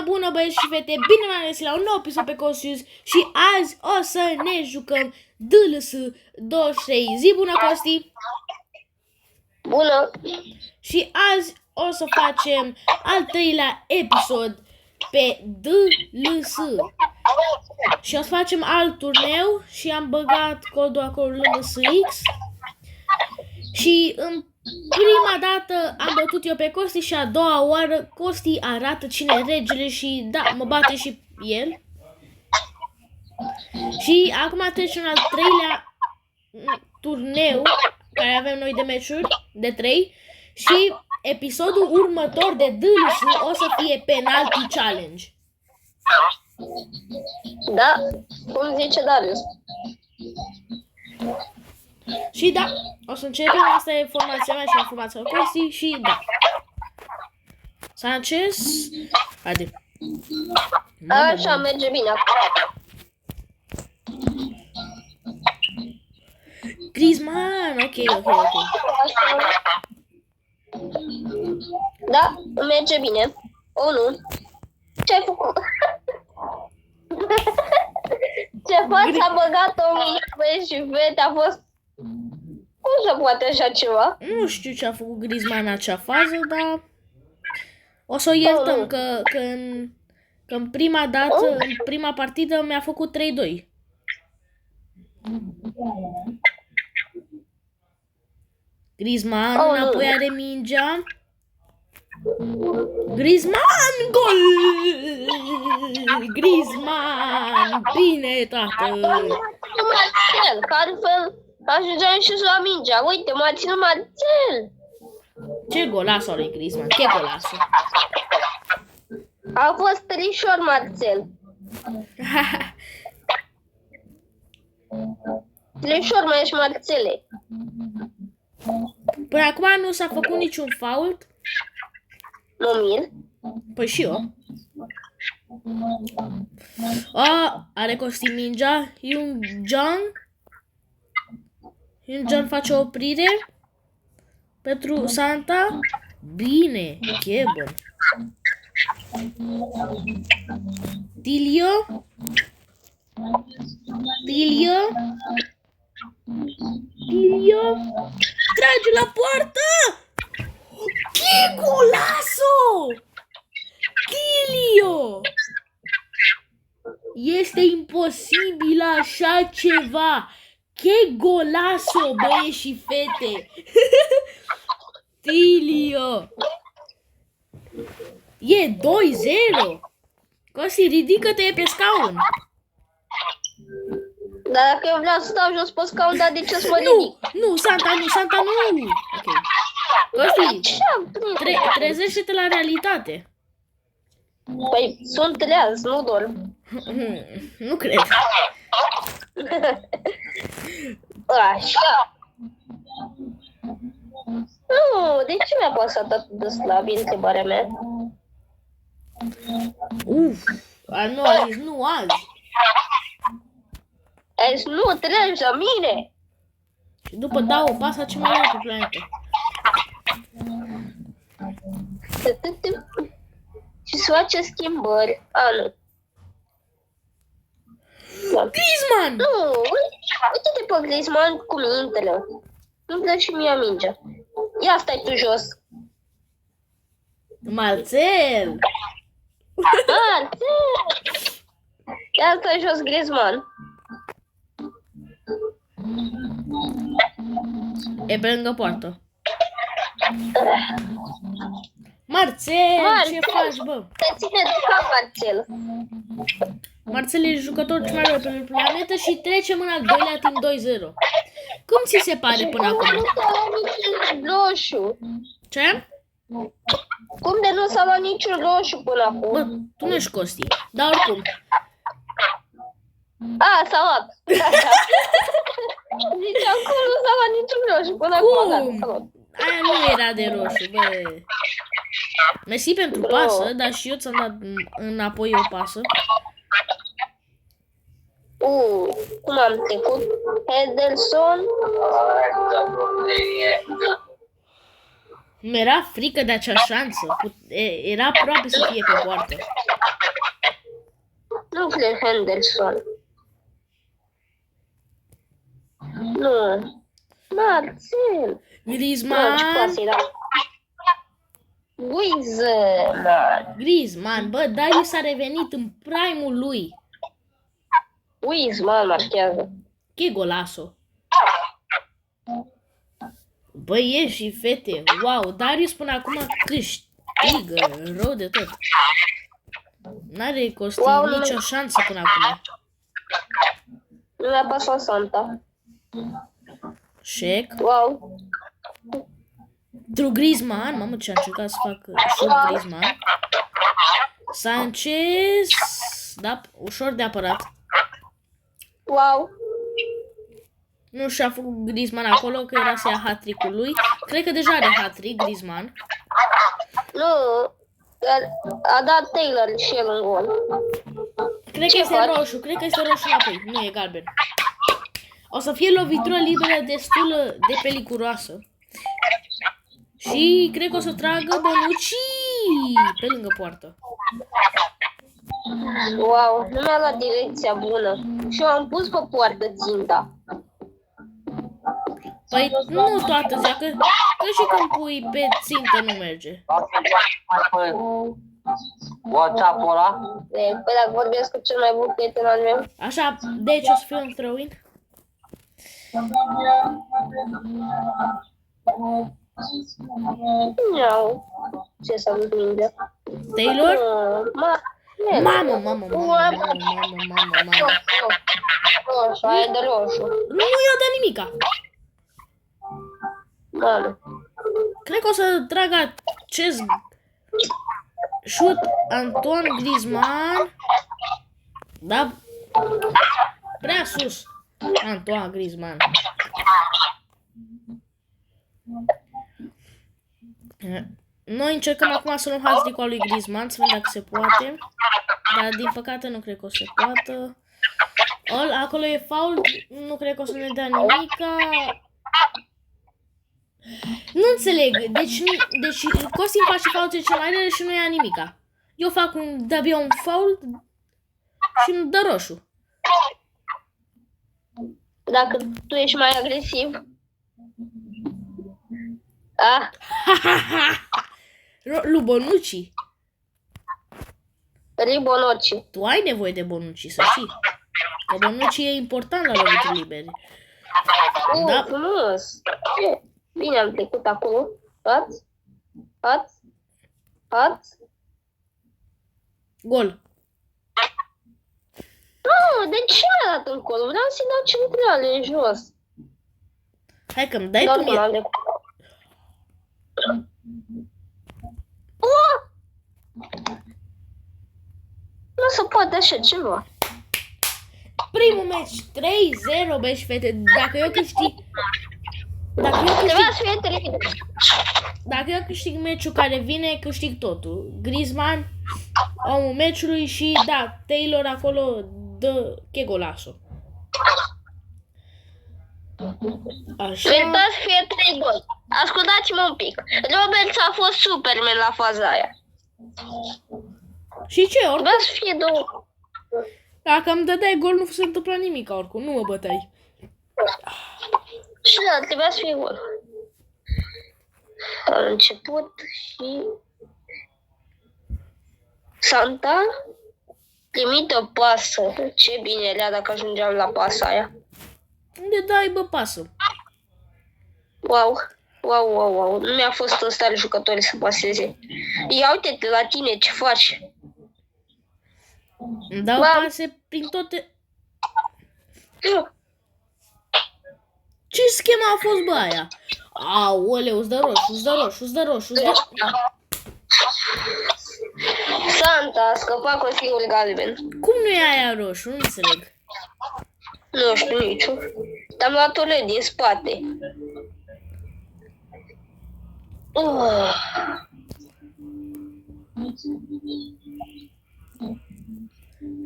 Bună, băieți și fete, bine v-am găsit la un nou episod pe Cosius și azi o să ne jucăm DLS 23. Zi bună, Costi! Bună! Și azi o să facem al treilea episod pe DLS. Și o să facem alt turneu și am băgat codul acolo LMSX. Și în prima dată am bătut eu pe Costi și a doua oară Costi arată cine e regele și da, mă bate și el. Și acum trecem la al treilea turneu care avem noi de meciuri, de 3. Și episodul următor de DLS o să fie penalty challenge. Da, cum zice Darius. Și da, o să începem, asta e formația mea și informația lui Costi și da. Sanchez, haide. Așa, merge bine. Griezmann, ok. Da, merge bine. O, nu. Ce-ai făcut? Ce față a băgat-o băieți și fete, a fost... Cum se poate așa ceva? Nu știu ce a făcut Griezmann în acea fază, dar o să o iertăm că în prima dată, în prima partidă mi-a făcut 3-2. Griezmann înapoi are mingea. Griezmann, gol! Griezmann, bine, tată! Marcel, că altfel ajungeam și la mingea. Uite, m-a ținut Marcel. Ce golasul lui Griezmann, ce golasul! A fost trișor, Marcel. Trișor, mai ești, Marcele. Până acum nu s-a făcut niciun fault. Nu mir. Păi și eu. Are Costi mingea. Young face o oprire pentru Santa. Bine, Kebon. Tilio. Trage la poartă. Que golazo! Tilio! Este imposibil așa ceva! Que golazo, băieți și fete! Tilio! E 2-0! Costi, ridică-te pe scaun! Dar dacă eu vreau să stau jos pe scaun, dar de ce să mă ridic? Nu, Santa nu! Ok. Costi, trezește-te la realitate. Păi, sunt treaz, nu dorm. Nu cred. Așa. Nu, de ce mi-a pasat atât de slab întrebarea mea? Nu a zis, nu azi. Azi nu treci la mine. Și după dau o pasă ce mai e pe planetă. Și să face schimbări. Nu. Griezmann! Nu, uite-te pe Griezmann cum intră. Îmi dă și mie mingea. Ia stai tu jos. Marcel! Ia stai jos, Griezmann. E pe lângă poartă. Marcel, ce faci, bă? Te ține de cap, Marcel. Marcel e jucătorul cel mai rău pe planetă și trecem în al doilea timp 2-0. Cum ți se pare până acum? Nu s-a luat niciun roșu. Ce? Cum de nu s-a luat niciun roșu până acum? Bă, tu nu ești Costi, dar oricum. S-a luat. Ziceam cum nu s-a luat niciun roșu până acum. Aia nu era de roșu, bă. Mersi pentru pasă, dar și eu ți-am dat înapoi o pasă. Cum am trecut? Henderson. Mi-era frică de acea șansă. Era aproape să fie pe poartă. Nu cred Henderson. Nu. Marcel. Griezmann. Ce poate era? Griezmann. Griezmann, bă, Darius s-a revenit în prime-ul lui. Griezmann marchează. Che golasso. Băieți și fete, wow, Darius până acum câștigă rău de tot. N-are Costin nicio șansă până acum. Nu mi-a pasat Santa. Shek. Wow. Drew Griezmann, mamă ce a încercat să facă șut Griezmann. Sanchez, da, ușor de apărat. Wow. Nu și-a făcut Griezmann acolo, că era să ia hat-trick-ul lui. Cred că deja are hat-trick Griezmann. Nu. A dat Taylor și el în gol. Cred că este roșu, cred că este roșu înapoi, nu e galben. O să fie lovitură liberă destul de pelicuroasă. Și cred că o să tragă Bonucci pe lângă poartă. Wow, nu mi-a luat direcția bună. Și eu am pus pe poartă ținta. Păi nu toată ziua, că și când pui pe țintă nu merge. WhatsApp-ul ăla? Păi dacă vorbesc cu cel mai bun prieten al meu. Așa, deci o să fie un throw-in. Nu. Ce s-a dus mingea? Taylor? Mamă. Mamă. Roșu, aia e de roșu. Nu i-a dat nimica. Mamă. Cred că o să tragă acest șut Antoine Griezmann. Da? Prea sus. Antoine Griezmann. Noi încercăm acum să luăm hat-trick-ul lui Griezmann, să vedem dacă se poate. Dar din păcate nu cred că o să poată. Acolo e foul, nu cred că o să ne dea nimica. Nu înțeleg, deci Costin face foul cel mai rele și nu ia nimica. Eu fac de-abia un foul și îmi dă roșu. Dacă tu ești mai agresiv. Lui Bonucci. Ribonoci. Tu ai nevoie de Bonucci, să știi. Că Bonucci e important la lovituri libere. Da. Frumos. Bine am trecut acolo. Ați. Gol. Nu, de ce mi-a dat în col? Vreau să-i dau centrale în jos. Hai că-mi dai tu mie. Nu se poate așa ceva. Primul meci 3-0, băi și fete. Dacă eu câștig meciul care vine, câștig totul. Griezmann, omul meciului și da, Taylor acolo dă che golasso. Așa. Uitați, fie 3 gol. Ascultați-mă un pic. Roberts a fost Superman la faza aia. Și ce? Oricum, Trebuia să fie 2. dacă îmi dădeai gol, nu se întâmpla nimic oricum. Nu mă băteai. Și da, trebuia să fie gol. A început și... Santa trimite o pasă. Ce bine era dacă ajungeam la pasa aia. Unde dai, bă, pasă? Wow. Nu mi-a fost în stare jucătorii să paseze. Ia uite-te la tine ce faci. Îmi dau pase prin toate... Ce schema a fost, bă, aia? Aoleu, îți dă roșu. Santa a scăpat cu singur galben. Cum nu e aia roșu? Nu înțeleg. Nu știu nici. Am luat-o din spate.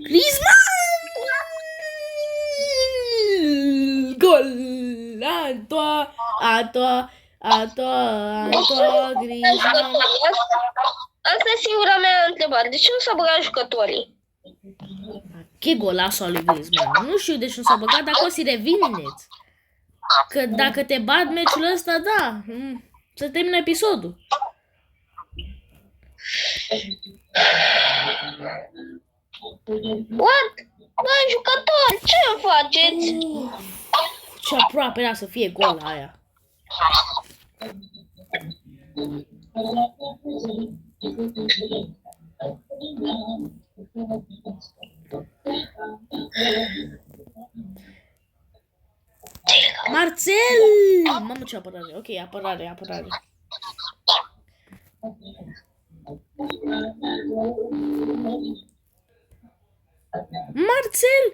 Griezmann! Gol! Antoine Griezmann. Asta e singura mea întrebare. De ce nu s-a băgat jucătorii? Che golasul al lui Griezmann. Nu știu de ce nu s-a băgat, dacă o să revineți. Că dacă te bat meciul ăsta, da, să termină episodul. What? Băi, jucători, ce faceți? Ce aproape era să fie gol aia. Marcel! Mamă, ce apărare. Ok, apărare. Marcel!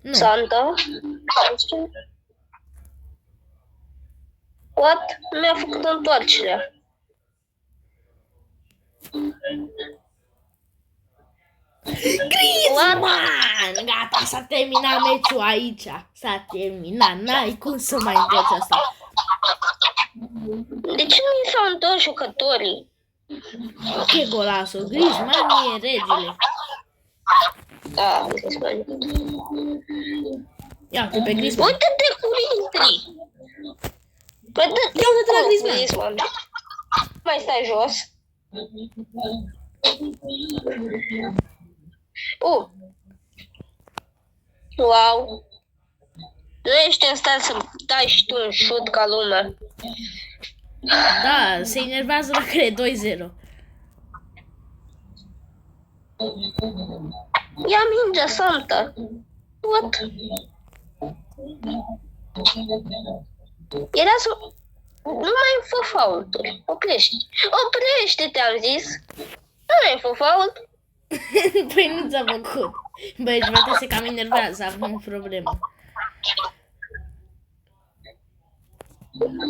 Nu. Santa? What? Mi-a făcut întoarcerea. Griezmann! Gata, s-a terminat meciul aici. S-a terminat, n-ai cum să mai întorci asta. De ce nu mi s-au întors jucătorii? Ce golasul, Griezmann e regele. Da, Ia uite pe Griezmann. uite-te cu Intri! Păi Ia uite-te la Griezmann. Mai stai jos. Wow! Nu ești în stare să dai și tu un șut ca lumea. Da, se enervează dacă e 2-0. Ia mingea, Santa! What? Era să... Nu mai fă faulturi. Oprește-te, am zis. Nu mai fă fault. Păi nu ți-a făcut. Băi, jumătate se cam enervează, avem o problemă.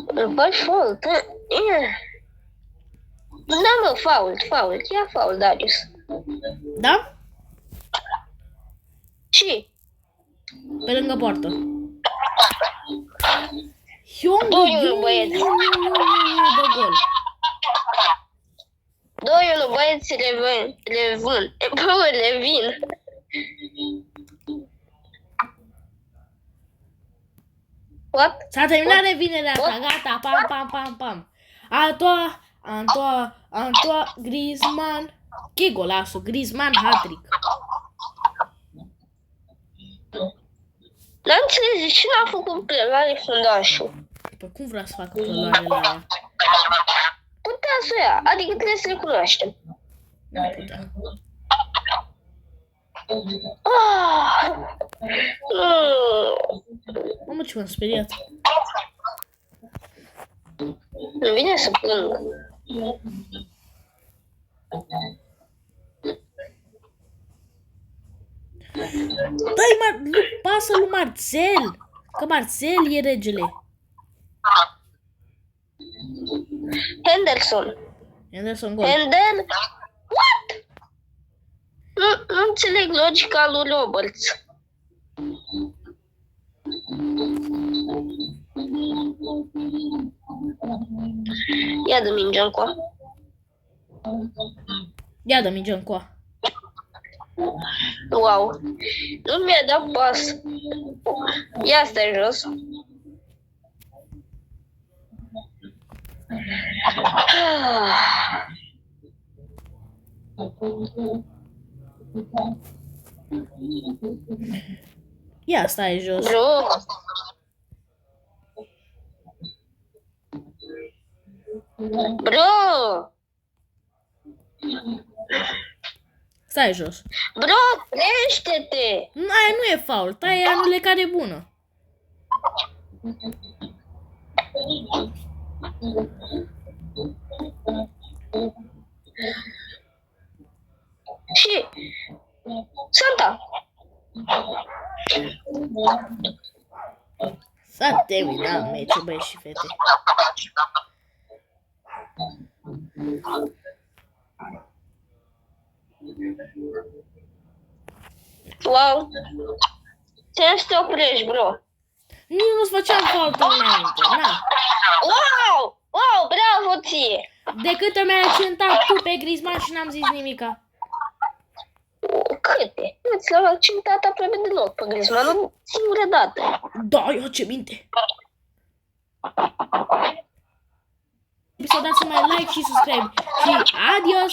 Îmi faci fault. Da, mă, fault. Ia fault, Darius. Da? Și? Pe lângă poartă. Iungu, 2-1, băieți. de gol. 2-1, băieți, revin. What? S-a terminat revinerea ta, gata, pam. Antoine Griezmann. Che golasul, Griezmann hat-trick. N-am înțeles de ce n-a făcut preluare fundașul. Păi cum vrea să facă preluare la ea? Putea să o ia, adică trebuie să recunoaștem. Nu putea. Mamă, ce m-am speriat. Nu vine să plâng. Dai, pasă lui Marcel. Că Marcel e regele. Henderson gol. What? Nu înțeleg logica lui Roberts. Ia dă mingea încoa. Ia dă mingea încoa. Wow. Nu mi-a dat pas. Ia stai jos. Ia stai jos. Bro! Stai jos. Bro, crește-te! Aia nu e fault, aia e anulare bună. Și Santa! S-a terminat meciul, băieți și fete. Wow! Ce să te oprești, bro? Nu-ți făceam faultul înainte, na. Wow! Wow, bravo ție! De câte ori mi-ai accentat tu pe Griezmann și n-am zis nimica? Câte? Nu ți l-am accentat aproape deloc pe Griezmann, o singură dată. Da, eu ce minte. Să dați mai like și subscribe. Și adios!